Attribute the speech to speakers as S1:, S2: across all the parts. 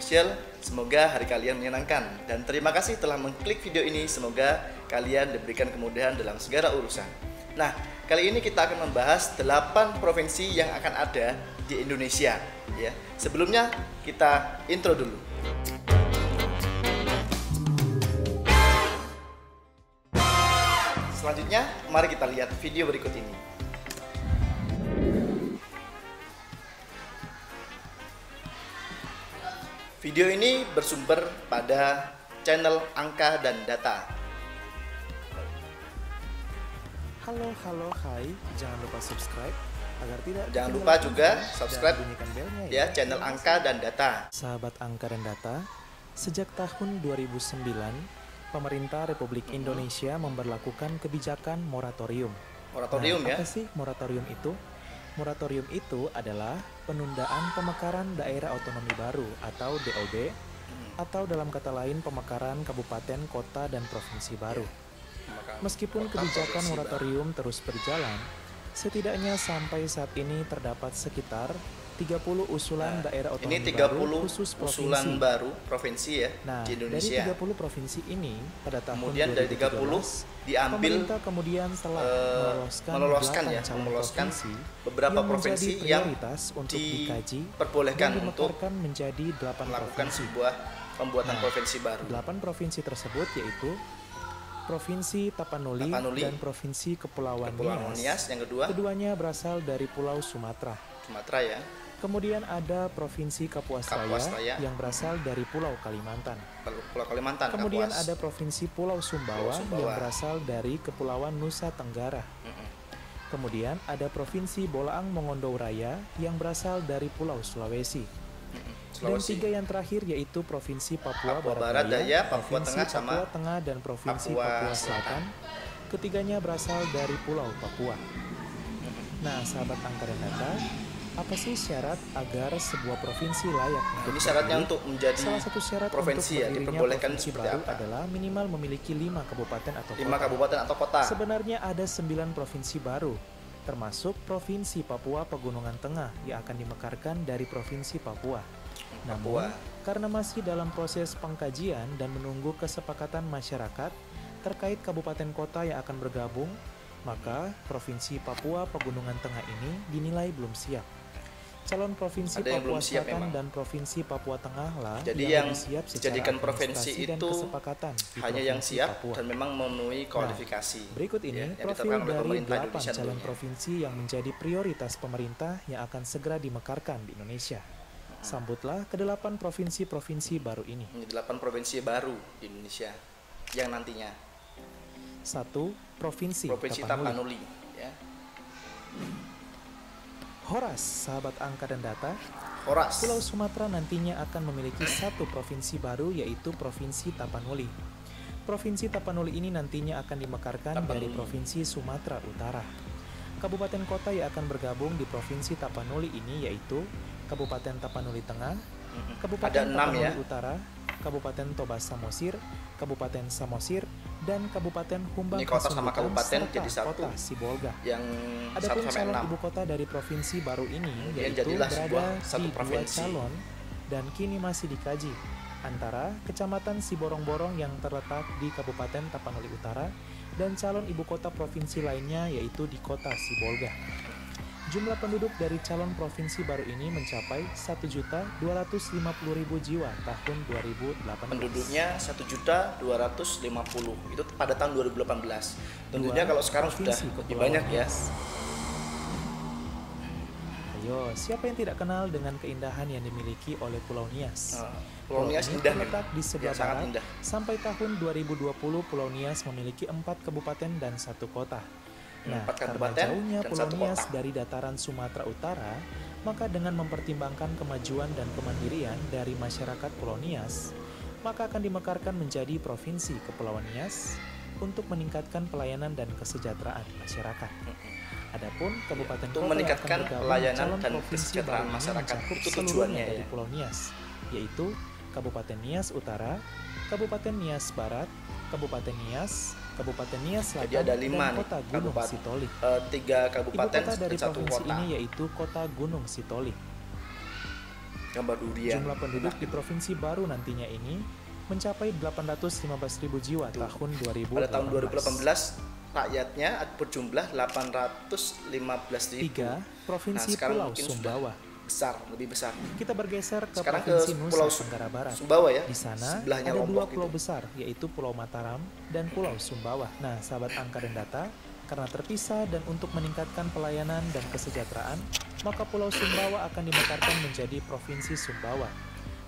S1: Official. Semoga hari kalian menyenangkan. Dan terima kasih telah mengklik video ini. Semoga kalian diberikan kemudahan dalam segala urusan. Nah, kali ini kita akan membahas 8 provinsi yang akan ada di Indonesia. Ya. Sebelumnya kita intro dulu. Selanjutnya, mari kita lihat video berikut ini. Video ini bersumber pada channel Angka dan Data.
S2: Halo, hai, jangan lupa subscribe agar tidak.
S1: Jangan lupa juga subscribe
S2: belnya
S1: ya channel Angka dan Data.
S2: Sahabat Angka dan Data, sejak tahun 2009, pemerintah Republik Indonesia memberlakukan kebijakan moratorium.
S1: Moratorium ya?
S2: Apa sih moratorium itu? Moratorium itu adalah penundaan pemekaran daerah otonomi baru atau DOB, atau dalam kata lain pemekaran kabupaten, kota, dan provinsi baru. Meskipun kebijakan moratorium terus berjalan, setidaknya sampai saat ini terdapat sekitar 30 usulan daerah otonomi
S1: ini 30
S2: baru khusus provinsi.
S1: Usulan baru provinsi ya di Indonesia.
S2: Dari 30 provinsi ini pada tahun
S1: kemudian
S2: 2017,
S1: dari 30 diambil
S2: pemerintah kemudian telah meloloskan
S1: beberapa provinsi yang
S2: untuk dikaji
S1: diperbolehkan
S2: dan
S1: untuk
S2: menjadi 8
S1: melakukan
S2: provinsi.
S1: sebuah pembuatan provinsi baru.
S2: 8 provinsi tersebut yaitu Provinsi Tapanuli dan Provinsi Kepulauan Nias.
S1: Yang kedua,
S2: keduanya berasal dari Pulau Sumatera
S1: ya.
S2: Kemudian ada Provinsi Kapuas Raya yang berasal dari Pulau Kalimantan. Kemudian ada Provinsi Pulau Sumbawa yang berasal dari Kepulauan Nusa Tenggara. Kemudian ada Provinsi Bolaang Mongondo Raya yang berasal dari Pulau Sulawesi. Dan 3 yang terakhir yaitu Provinsi Papua Barat Daya,
S1: Papua
S2: Provinsi
S1: Tengah,
S2: Papua Tengah, dan Provinsi Papua Selatan. Ketiganya berasal dari Pulau Papua. Nah, sahabat Angka dan Data, apa sih syarat agar sebuah provinsi layak untuk
S1: ini syaratnya untuk menjadi
S2: salah satu syarat
S1: provinsi
S2: untuk
S1: ya, diperbolehkan
S2: provinsi
S1: seperti
S2: baru
S1: apa?
S2: adalah minimal memiliki 5 kabupaten atau
S1: 5 kabupaten atau kota.
S2: Sebenarnya ada 9 provinsi baru, termasuk Provinsi Papua Pegunungan Tengah yang akan dimekarkan dari Provinsi Papua. Namun, karena masih dalam proses pengkajian dan menunggu kesepakatan masyarakat terkait kabupaten kota yang akan bergabung, maka Provinsi Papua Pegunungan Tengah ini dinilai belum siap. Calon Provinsi Papua Selatan dan Provinsi Papua Tengah lah
S1: yang
S2: siap
S1: dijadikan provinsi
S2: dan
S1: itu
S2: kesepakatan
S1: hanya yang siap Papua. Dan memang memenuhi kualifikasi.
S2: Berikut ini profil dari 8 calon provinsi yang menjadi prioritas pemerintah yang akan segera dimekarkan di Indonesia. Sambutlah ke-8 provinsi-provinsi baru ini.
S1: 8 provinsi baru di Indonesia yang nantinya.
S2: 1. Provinsi
S1: Tapanuli ya.
S2: Horas, sahabat Angka dan Data.
S1: Horas.
S2: Pulau Sumatera nantinya akan memiliki 1 provinsi baru yaitu Provinsi Tapanuli. Provinsi Tapanuli ini nantinya akan dimekarkan dari Provinsi Sumatera Utara. Kabupaten kota yang akan bergabung di Provinsi Tapanuli ini yaitu Kabupaten Tapanuli Tengah, Kabupaten Tapanuli Utara, Kabupaten Toba Samosir, Kabupaten Samosir, dan Kabupaten Humbang Kasulitan, serta Kota Sibolga. Adapun calon ibu kota dari provinsi baru ini yaitu berada di 2 calon dan kini masih dikaji antara Kecamatan Siborong-Borong yang terletak di Kabupaten Tapanuli Utara dan calon ibu kota provinsi lainnya yaitu di Kota Sibolga. Jumlah penduduk dari calon provinsi baru ini mencapai 1.250.000 jiwa tahun 2018.
S1: Penduduknya 1.250.000 itu pada tahun 2018. Tentunya kalau sekarang sudah lebih banyak ya.
S2: Ayo, siapa yang tidak kenal dengan keindahan yang dimiliki oleh Pulau Nias?
S1: Pulau Nias indah,
S2: terletak di sebelah barat. Sampai tahun 2020 Pulau Nias memiliki 4 kabupaten dan 1 kota. Nah, karena jauhnya Pulau Nias dari dataran Sumatera Utara, maka dengan mempertimbangkan kemajuan dan kemandirian dari masyarakat Pulau Nias, maka akan dimekarkan menjadi Provinsi Kepulauan Nias untuk meningkatkan pelayanan dan kesejahteraan masyarakat. Adapun kabupaten kota
S1: meningkatkan pelayanan dan
S2: provinsi
S1: kesejahteraan masyarakat
S2: itu
S1: tujuannya
S2: dari Pulau Nias, yaitu Kabupaten Nias Utara, Kabupaten Nias Barat, Kabupaten Nias, Kabupaten Nias Selatan,
S1: jadi ada 5
S2: dan Kota Gunung Sitoli.
S1: 3 kabupaten
S2: Ibu kota dari
S1: dan 1
S2: provinsi
S1: kota.
S2: ini yaitu Kota Gunung Sitoli.
S1: Gambar durian.
S2: Jumlah penduduk di provinsi baru nantinya ini mencapai 815.000 jiwa tahun 2018.
S1: Pada tahun 2018 rakyatnya berjumlah 815.000.
S2: 3. Provinsi
S1: sekarang
S2: Pulau
S1: mungkin
S2: Sumbawa.
S1: besar, lebih besar.
S2: Kita bergeser ke
S1: Sekarang
S2: Provinsi
S1: ke
S2: Nusa
S1: Pulau
S2: Tenggara Barat.
S1: Sumbawa ya.
S2: Di sana
S1: sebelahnya
S2: ada dua
S1: Lombok
S2: pulau
S1: gitu.
S2: besar, yaitu Pulau Mataram dan Pulau Sumbawa. Nah, sahabat angka dan data, karena terpisah dan untuk meningkatkan pelayanan dan kesejahteraan, maka Pulau Sumbawa akan dimekarkan menjadi Provinsi Sumbawa.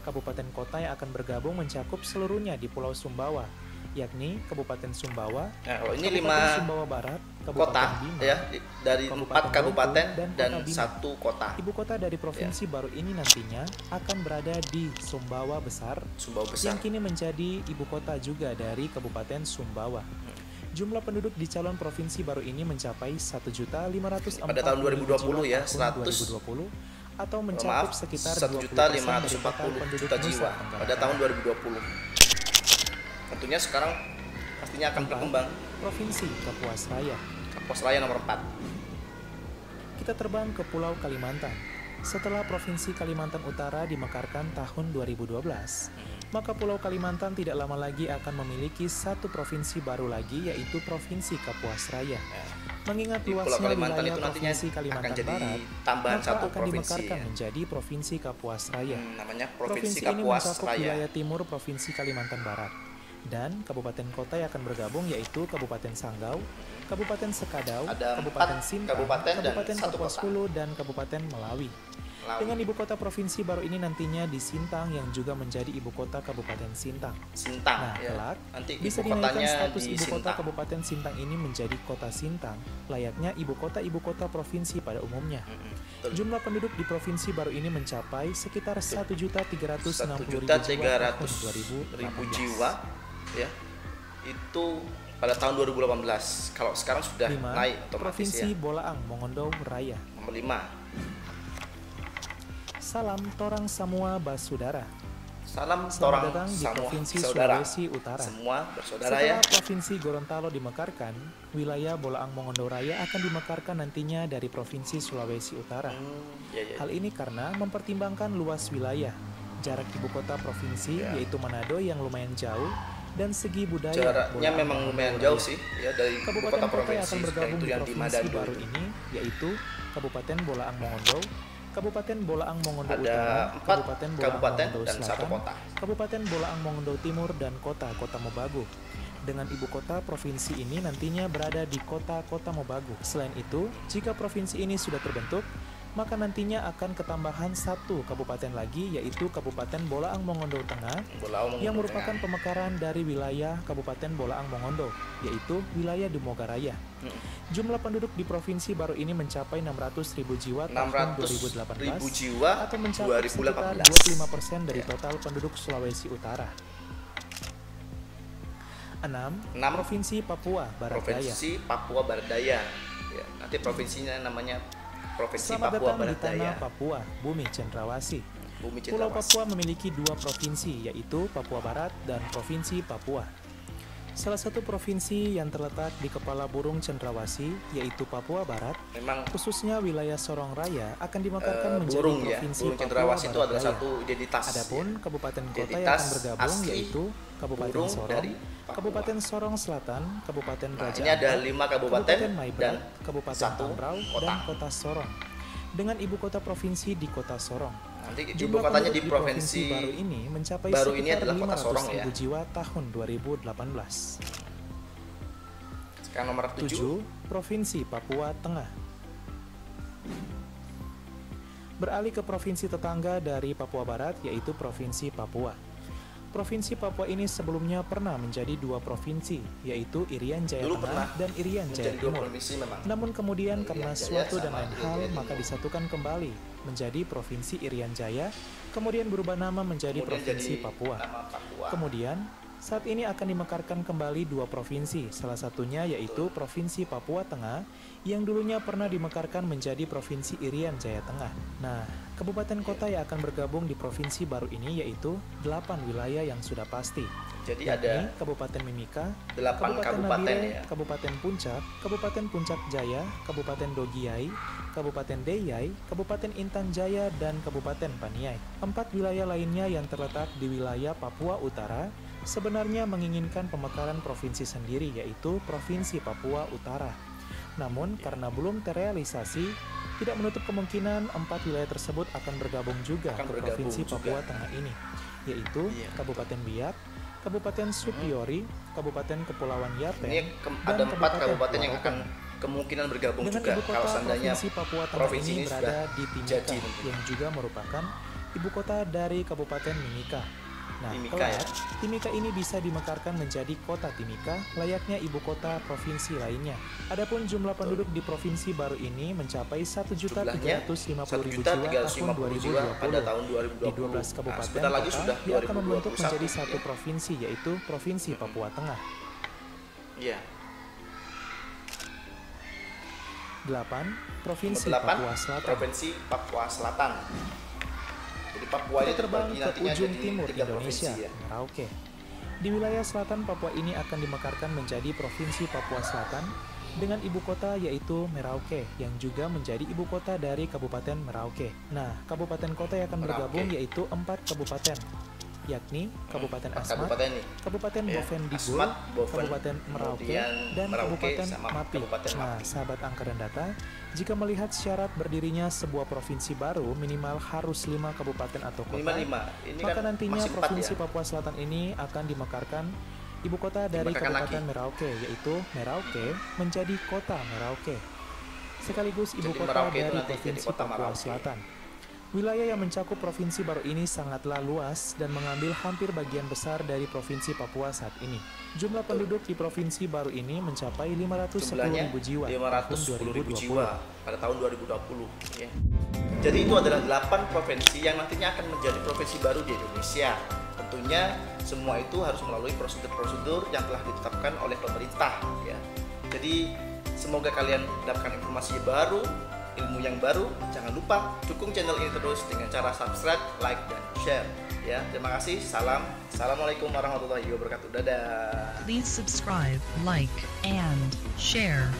S2: Kabupaten kota yang akan bergabung mencakup seluruhnya di Pulau Sumbawa, yakni Kabupaten Sumbawa,
S1: Nah, kalau ini
S2: Kabupaten
S1: 5
S2: Sumbawa Barat,
S1: kota
S2: Kabupaten Bima,
S1: ya, dari 4 kabupaten
S2: Bengkulu,
S1: dan
S2: Kota Bima.
S1: 1 kota.
S2: Ibu kota dari provinsi baru ini nantinya akan berada di Sumbawa Besar,
S1: Sumbawa
S2: yang
S1: besar.
S2: kini menjadi ibu kota juga dari Kabupaten Sumbawa. Jumlah penduduk di calon provinsi baru ini mencapai 1.540.000
S1: Pada tahun 2020 ya,
S2: tahun
S1: 100
S2: 2020, atau mencakup sekitar 20% dari total
S1: 1.540.000
S2: penduduk
S1: juta
S2: Nusa
S1: jiwa
S2: Tenggara
S1: pada tahun
S2: Barat.
S1: 2020. Tentunya sekarang pastinya akan
S2: 4.
S1: berkembang.
S2: Provinsi Kapuas Raya.
S1: Pos Raya nomor 4.
S2: Kita terbang ke Pulau Kalimantan. Setelah Provinsi Kalimantan Utara dimekarkan tahun 2012, maka Pulau Kalimantan tidak lama lagi akan memiliki satu provinsi baru lagi, yaitu Provinsi Kapuas Raya. Mengingat
S1: Di Pulau
S2: luasnya
S1: Kalimantan
S2: wilayah
S1: itu nantinya
S2: Provinsi
S1: akan
S2: Kalimantan
S1: jadi
S2: Barat,
S1: tambahan
S2: maka
S1: satu
S2: akan
S1: provinsi
S2: dimekarkan
S1: ya.
S2: menjadi Provinsi Kapuas Raya.
S1: Namanya
S2: Provinsi
S1: Provinsi
S2: ini
S1: Kapuas
S2: mencakup
S1: Raya.
S2: wilayah timur Provinsi Kalimantan Barat. Dan kabupaten kota yang akan bergabung yaitu Kabupaten Sanggau, Kabupaten Sekadau,
S1: Ada
S2: Kabupaten
S1: 4
S2: Sintang,
S1: kabupaten dan
S2: Kabupaten
S1: 1
S2: Kapuas
S1: kota.
S2: Hulu, dan Kabupaten Melawi.
S1: Laut.
S2: Dengan ibu kota provinsi baru ini nantinya di Sintang yang juga menjadi ibu kota Kabupaten Sintang.
S1: Sintang
S2: Nah,
S1: ya.
S2: kelak
S1: Nanti
S2: bisa
S1: ibu
S2: dinaikkan
S1: kotanya
S2: status
S1: di
S2: ibu kota
S1: Sintang.
S2: Kabupaten Sintang ini menjadi kota Sintang, layaknya ibu kota provinsi pada umumnya.
S1: Betul.
S2: Jumlah penduduk di provinsi baru ini mencapai sekitar 1.360.000
S1: 1.300.000 jiwa ya. Itu pada tahun 2018. Kalau sekarang sudah
S2: 5.
S1: naik otomatis
S2: Provinsi
S1: ya.
S2: Bolaang Mongondo Raya.
S1: Nomor 5.
S2: Salam Torang Samua Basudara.
S1: Salam
S2: Selamat
S1: torang
S2: datang di
S1: semua
S2: Provinsi
S1: saudara.
S2: Sulawesi Utara.
S1: Semua bersaudara
S2: Setelah
S1: ya.
S2: Provinsi Gorontalo dimekarkan, wilayah Bolaang Mongondo Raya akan dimekarkan nantinya dari Provinsi Sulawesi Utara.
S1: Ya.
S2: Hal ini karena mempertimbangkan luas wilayah, jarak ibu kota provinsi
S1: Ya.
S2: yaitu Manado yang lumayan jauh, dan segi budaya.
S1: Jaraknya
S2: Bolaang
S1: memang
S2: Mongondo
S1: lumayan
S2: Raya.
S1: jauh sih ya dari ibu
S2: Kabupaten
S1: kota
S2: kota yang
S1: provinsi
S2: akan bergabung
S1: itu
S2: di
S1: yang di
S2: provinsi
S1: Manado
S2: baru
S1: itu.
S2: ini yaitu Kabupaten Bolaang Mongondo, Kabupaten Bolaang Mongondo
S1: Ada
S2: Utara,
S1: 4
S2: Kabupaten Bolaang
S1: kabupaten
S2: Mongondo
S1: dan 1
S2: Selatan,
S1: kota.
S2: Kabupaten Bolaang Mongondo Timur, dan Kota Mobagu. Dengan ibu kota provinsi ini nantinya berada di Kota Mobagu. Selain itu, jika provinsi ini sudah terbentuk, maka nantinya akan ketambahan 1 kabupaten lagi, yaitu Kabupaten Bolaang Mongondo Tengah,
S1: Bolaang
S2: yang
S1: Mongondo
S2: merupakan
S1: Tengah.
S2: pemekaran dari wilayah Kabupaten Bolaang Mongondo, yaitu wilayah Demogaraya. Jumlah penduduk di provinsi baru ini mencapai 600.000 jiwa tahun
S1: 600.000
S2: 2018,
S1: jiwa
S2: atau mencapai sekitar
S1: 2018.
S2: 25% dari
S1: Ya.
S2: total penduduk Sulawesi Utara. 6.
S1: 6.
S2: Provinsi Papua Barat Daya.
S1: Provinsi Papua Barat Daya. Ya, nanti provinsinya namanya Provinsi
S2: Selamat
S1: Papua
S2: datang di
S1: Barat Daya.
S2: tanah Papua, Bumi Cendrawasih.
S1: Bumi
S2: Pulau
S1: Cendrawasih.
S2: Papua memiliki 2 provinsi, yaitu Papua Barat dan Provinsi Papua. Salah satu provinsi yang terletak di kepala burung Cendrawasih, yaitu Papua Barat,
S1: Memang
S2: khususnya wilayah Sorong Raya, akan dimekarkan menjadi
S1: burung ya.
S2: Provinsi
S1: Burung
S2: Papua
S1: Cendrawasih itu
S2: Barat
S1: adalah
S2: Daya.
S1: satu identitas.
S2: Adapun kabupaten kota yang
S1: Identitas
S2: akan bergabung
S1: asli
S2: yaitu Kabupaten
S1: burung
S2: Sorong,
S1: dari Papua.
S2: Kabupaten Sorong Selatan, Kabupaten
S1: Nah,
S2: Raja
S1: ini ada
S2: Ampat,
S1: 5 kabupaten
S2: Maibrat,
S1: dan
S2: Kabupaten
S1: 1
S2: Tambrau,
S1: kota.
S2: dan Kota Sorong. Dengan ibu kota provinsi di Kota Sorong.
S1: Nanti ibu
S2: Jumlah
S1: kotanya
S2: penduduk
S1: di provinsi
S2: baru ini mencapai
S1: baru ini
S2: sekitar
S1: adalah Kota Sorong
S2: 500.000
S1: ya.
S2: jiwa tahun 2018.
S1: sekarang nomor 7.
S2: 7. Provinsi Papua Tengah. Beralih ke provinsi tetangga dari Papua Barat, yaitu Provinsi Papua. Provinsi Papua ini sebelumnya pernah menjadi 2 provinsi, yaitu Irian Jaya
S1: Dulu pernah
S2: Tengah dan Irian Jaya
S1: menjadi 2
S2: Timur.
S1: provinsi memang.
S2: Namun kemudian
S1: Irian
S2: karena
S1: Jaya
S2: suatu dan
S1: sama
S2: lain
S1: Irian
S2: hal,
S1: Jaya
S2: maka
S1: Timur.
S2: disatukan kembali menjadi Provinsi Irian Jaya, kemudian berubah nama menjadi
S1: Kemudian
S2: Provinsi
S1: jadi
S2: Papua.
S1: nama Papua.
S2: Kemudian, saat ini akan dimekarkan kembali 2 provinsi, salah satunya yaitu Provinsi Papua Tengah, yang dulunya pernah dimekarkan menjadi Provinsi Irian Jaya Tengah. Nah, kabupaten kota yang akan bergabung di provinsi baru ini yaitu 8 wilayah yang sudah pasti.
S1: Jadi
S2: yakni
S1: ada
S2: Kabupaten Mimika,
S1: 8 kabupaten
S2: Nabire,
S1: ya.
S2: Kabupaten Puncak Jaya, Kabupaten Dogiai, Kabupaten Deyai, Kabupaten Intan Jaya, dan Kabupaten Paniai. 4 wilayah lainnya yang terletak di wilayah Papua Utara sebenarnya menginginkan pemekaran provinsi sendiri, yaitu Provinsi Papua Utara. Namun, karena belum terrealisasi, tidak menutup kemungkinan 4 wilayah tersebut akan bergabung juga ke Provinsi Papua Tengah ini, yaitu Kabupaten Biak, Kabupaten Supiori, Kabupaten Kepulauan Yapen,
S1: ada 4 kabupaten yang akan kemungkinan bergabung
S2: dengan
S1: juga
S2: ibu kota
S1: kalau seandainya
S2: Provinsi Papua Tengah
S1: provinsi
S2: ini
S1: ini
S2: berada
S1: sudah
S2: di Timika,
S1: jadi.
S2: yang juga merupakan ibu kota dari Kabupaten Mimika. Nah,
S1: Timika,
S2: kelak, Timika ini bisa dimekarkan menjadi kota Timika, layaknya ibu kota provinsi lainnya. Adapun jumlah penduduk di provinsi baru ini mencapai 1.350.000 jiwa tahun 2020.
S1: pada tahun 2020.
S2: Di 12 kabupaten
S1: lagi
S2: kota
S1: sudah
S2: yang akan membentuk
S1: 2021,
S2: menjadi satu provinsi, yaitu Provinsi Papua Tengah.
S1: Iya.
S2: 8. Provinsi
S1: 8.
S2: Papua Selatan.
S1: Provinsi Papua Selatan. Jadi Papua
S2: Kita
S1: ini
S2: terbang
S1: terbagi
S2: ke
S1: nantinya
S2: ujung
S1: jadi
S2: timur
S1: 3
S2: Indonesia,
S1: provinsi ya.
S2: Merauke. Di wilayah selatan Papua ini akan dimekarkan menjadi Provinsi Papua Selatan dengan ibu kota yaitu Merauke, yang juga menjadi ibu kota dari Kabupaten Merauke. Nah, kabupaten kota yang akan bergabung yaitu 4 kabupaten, yakni Kabupaten Asmat, Kabupaten Boven Digul,
S1: Asmat, Boven,
S2: Kabupaten Merauke,
S1: kemudian
S2: dan
S1: Merauke
S2: Kabupaten
S1: sama
S2: Mapil.
S1: Kabupaten
S2: Nah,
S1: Mapil.
S2: sahabat angka dan data, jika melihat syarat berdirinya sebuah provinsi baru minimal harus 5 kabupaten atau kota,
S1: Minimal 5. Ini
S2: maka
S1: kan
S2: nantinya
S1: masih 4
S2: Provinsi
S1: ya.
S2: Papua Selatan ini akan dimekarkan ibu kota dari
S1: Dimekarkan
S2: Kabupaten
S1: lagi.
S2: Merauke, yaitu Merauke menjadi kota Merauke, sekaligus ibu
S1: Jadi
S2: kota
S1: Merauke itu
S2: dari
S1: nanti jadi
S2: Provinsi
S1: kota
S2: Papua
S1: Merauke.
S2: Selatan. Wilayah yang mencakup provinsi baru ini sangatlah luas dan mengambil hampir bagian besar dari Provinsi Papua saat ini. Jumlah penduduk di provinsi baru ini mencapai 510.000 jiwa tahun
S1: 510.000
S2: 2020.
S1: jiwa pada tahun 2020 ya. Jadi itu adalah 8 provinsi yang nantinya akan menjadi provinsi baru di Indonesia. Tentunya semua itu harus melalui prosedur-prosedur yang telah ditetapkan oleh pemerintah ya. Jadi semoga kalian mendapatkan informasi baru, ilmu yang baru. Jangan lupa dukung channel ini terus dengan cara subscribe, like, dan share ya. Terima kasih. Assalamualaikum warahmatullahi wabarakatuh. Dadah.
S3: Please subscribe, like, and share.